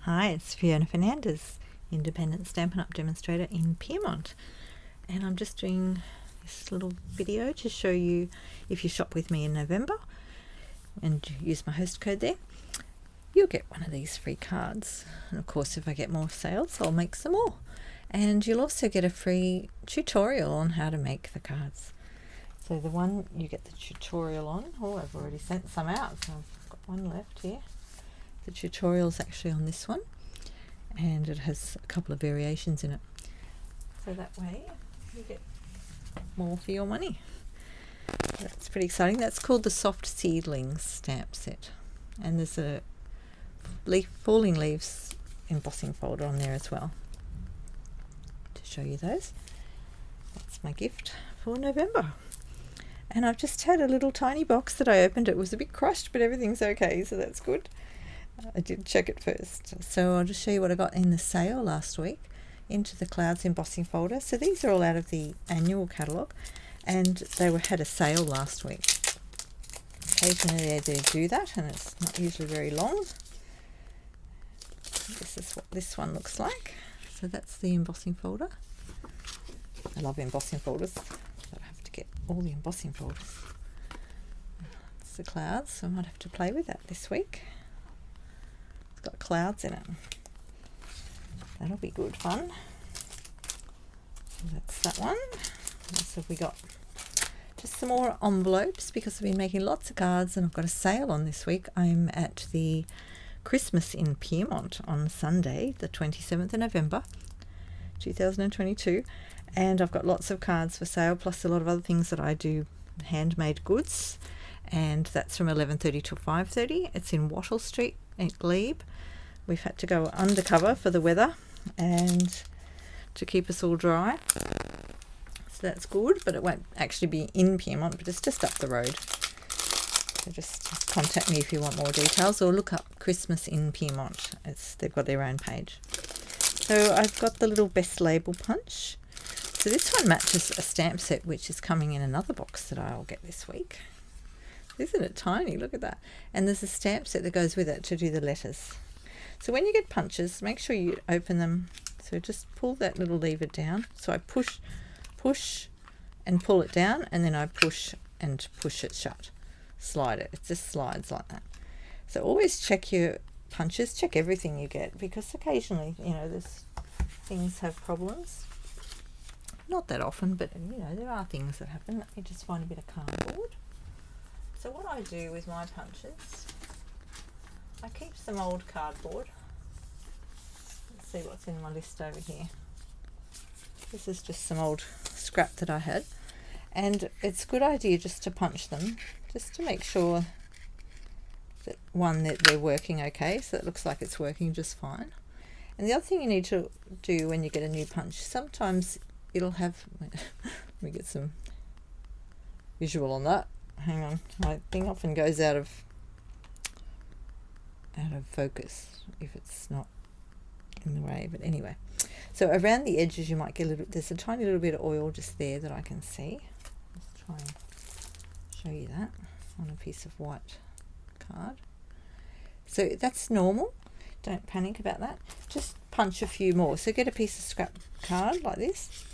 Hi, it's Fiona Fernandez, independent Stampin' Up! Demonstrator in Pyrmont, and I'm just doing this little video to show you, if you shop with me in November and use my host code there, you'll get one of these free cards. And of course, if I get more sales, I'll make some more. And you'll also get a free tutorial on how to make the cards. So the one you get the tutorial on, I've already sent some out, so I've got one left here. The tutorial's actually on this one, and it has a couple of variations in it. So that way you get more for your money. That's pretty exciting. That's called the Soft Seedlings stamp set. And there's a falling leaves embossing folder on there as well to show you those. That's my gift for November. And I've just had a little tiny box that I opened. It was a bit crushed, but everything's okay, so that's good. I did check it first. So I'll just show you what I got in the sale last week into the Clouds embossing folder. So these are all out of the Annual Catalogue, and they had a sale last week. Occasionally they do that, and it's not usually very long. This is what this one looks like. So that's the embossing folder. I love embossing folders. I have to get all the embossing folders. It's the Clouds, so I might have to play with that this week. Got clouds in it. That'll be good fun. So that's that one. So we got just some more envelopes because I've been making lots of cards and I've got a sale on this week. I'm at the Christmas in Pyrmont on Sunday, the 27th of November 2022, and I've got lots of cards for sale, plus a lot of other things that I do, handmade goods, and that's from 11:30 to 5:30. It's in Wattle Street at Glebe. We've had to go undercover for the weather and to keep us all dry, so that's good, but it won't actually be in Pyrmont, but it's just up the road. So just contact me if you want more details, or look up Christmas in Pyrmont. They've got their own page. So I've got the little best label punch. So this one matches a stamp set which is coming in another box that I'll get this week. Isn't it tiny? Look at that. And there's a stamp set that goes with it to do the letters. So when you get punches, make sure you open them. So just pull that little lever down. So I push and pull it down, and then I push and push it shut. Slide it. It just slides like that. So always check your punches, check everything you get, because occasionally, things have problems. Not that often, but there are things that happen. Let me just find a bit of cardboard. So what I do with my punches, I keep some old cardboard. Let's see what's in my list over here. This is just some old scrap that I had, and it's a good idea just to punch them, just to make sure that they're working okay, so it looks like it's working just fine. And the other thing you need to do when you get a new punch, sometimes it'll have, let me get some visual on that. Hang on, my thing often goes out of focus if it's not in the way, but anyway. So around the edges you might get there's a tiny little bit of oil just there that I can see. Let's try and show you that on a piece of white card. So that's normal, don't panic about that. Just punch a few more. So get a piece of scrap card like this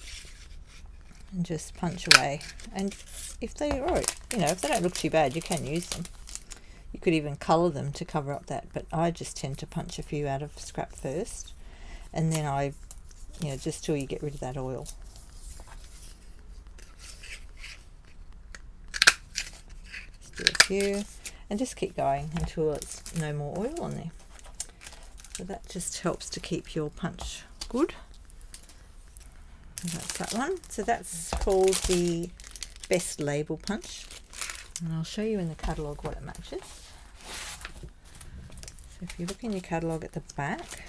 and just punch away, and if they don't look too bad, you can use them. You could even colour them to cover up that, but I just tend to punch a few out of scrap first, and then I just till you get rid of that oil. Just do a few and just keep going until it's no more oil on there. So that just helps to keep your punch good. That's that one. So that's called the Best Label Punch, and I'll show you in the catalogue what it matches. So if you look in your catalogue at the back,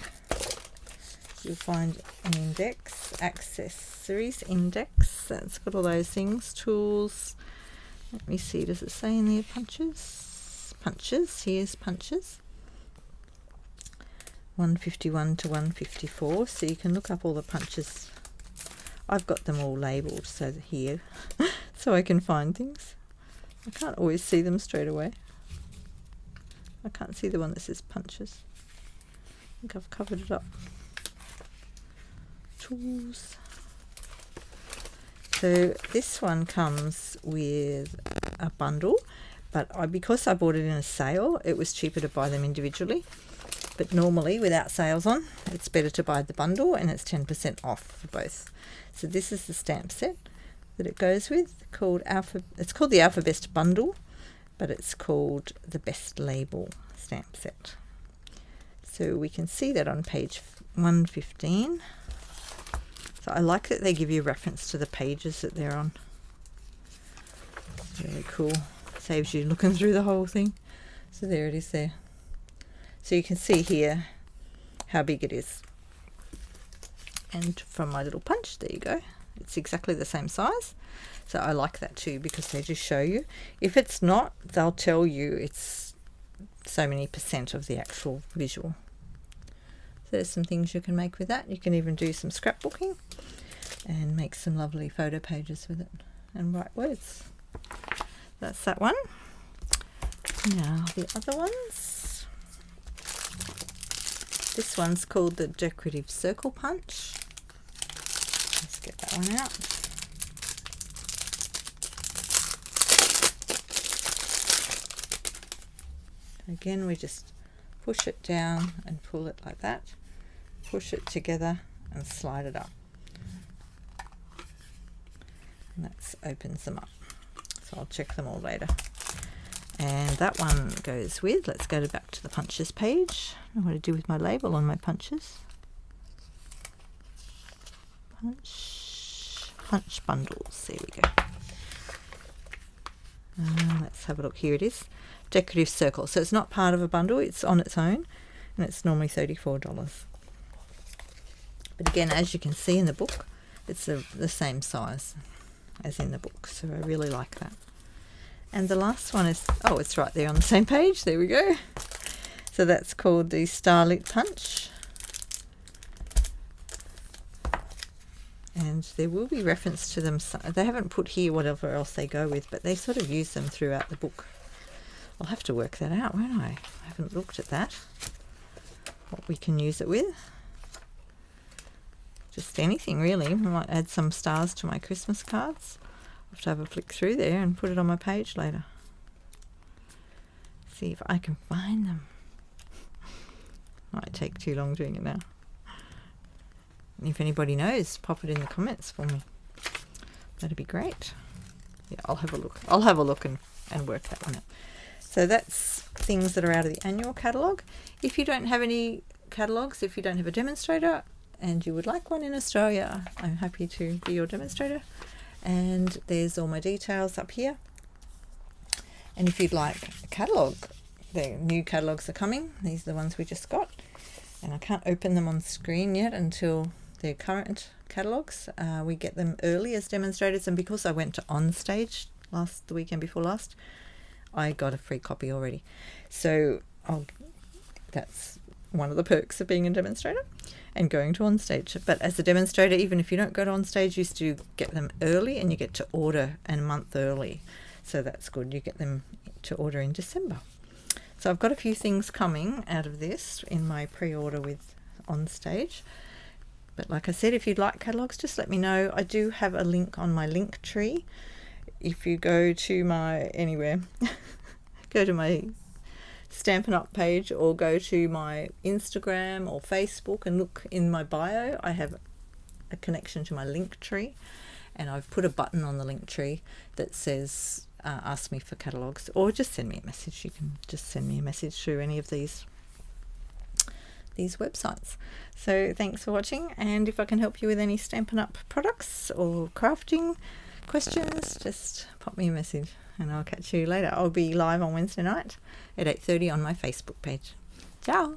you'll find an index, accessories index, that's got all those things, tools. Let me see, does it say in there punches? Punches, here's punches. 151 to 154, so you can look up all the punches. I've got them all labelled here so I can find things. I can't always see them straight away. I can't see the one that says punches. think I've covered it up. Tools. So this one comes with a bundle, but because I bought it in a sale, it was cheaper to buy them individually. But normally, without sales on, it's better to buy the bundle, and it's 10% off for both. So this is the stamp set that it goes with, it's called the Alpha Best Bundle, but it's called the Best Label stamp set. So we can see that on page 115. So I like that they give you reference to the pages that they're on. It's really cool. Saves you looking through the whole thing. So there it is there. So you can see here how big it is. And from my little punch, there you go. It's exactly the same size. So I like that too, because they just show you. If it's not, they'll tell you it's so many % of the actual visual. So there's some things you can make with that. You can even do some scrapbooking and make some lovely photo pages with it and write words. That's that one. Now the other ones. This one's called the Decorative Circle Punch. Let's get that one out. Again, we just push it down and pull it like that. Push it together and slide it up. And that opens them up. So I'll check them all later. And that one goes with, let's go back to the punches page. I know what to do with my label on my punches. Punch bundles, there we go. Let's have a look, here it is. Decorative Circle. So it's not part of a bundle, it's on its own, and it's normally $34. But again, as you can see in the book, it's the same size as in the book, so I really like that. And the last one is, oh, it's right there on the same page. There we go. So that's called the Starlit Punch. And there will be reference to them. They haven't put here whatever else they go with, but they sort of use them throughout the book. I'll have to work that out, won't I? I haven't looked at that. What we can use it with. Just anything, really. I might add some stars to my Christmas cards. I'll have to have a flick through there and put it on my page later. See if I can find them. Might take too long doing it now. And if anybody knows, pop it in the comments for me. That'd be great. Yeah, I'll have a look. I'll have a look and work that one out. So that's things that are out of the annual catalogue. If you don't have any catalogues, if you don't have a demonstrator and you would like one in Australia, I'm happy to be your demonstrator. And there's all my details up here. And if you'd like a catalogue, the new catalogues are coming. These are the ones we just got. And I can't open them on screen yet until they're current catalogues. We get them early as demonstrators, and because I went to On Stage the weekend before last, I got a free copy already. So that's one of the perks of being a demonstrator and going to On Stage. But as a demonstrator, even if you don't go to On Stage, you still get them early, and you get to order a month early. So that's good. You get them to order in December. So I've got a few things coming out of this in my pre-order with On Stage. But like I said, if you'd like catalogues, just let me know. I do have a link on my link tree. If you go to my go to my Stampin' Up page or go to my Instagram or Facebook and look in my bio, I have a connection to my link tree, and I've put a button on the link tree that says ask me for catalogues, or just send me a message. You can just send me a message through any of these websites. So thanks for watching, and if I can help you with any Stampin' Up products or crafting questions, just pop me a message and I'll catch you later. I'll be live on Wednesday night at 8:30 on my Facebook page. Ciao!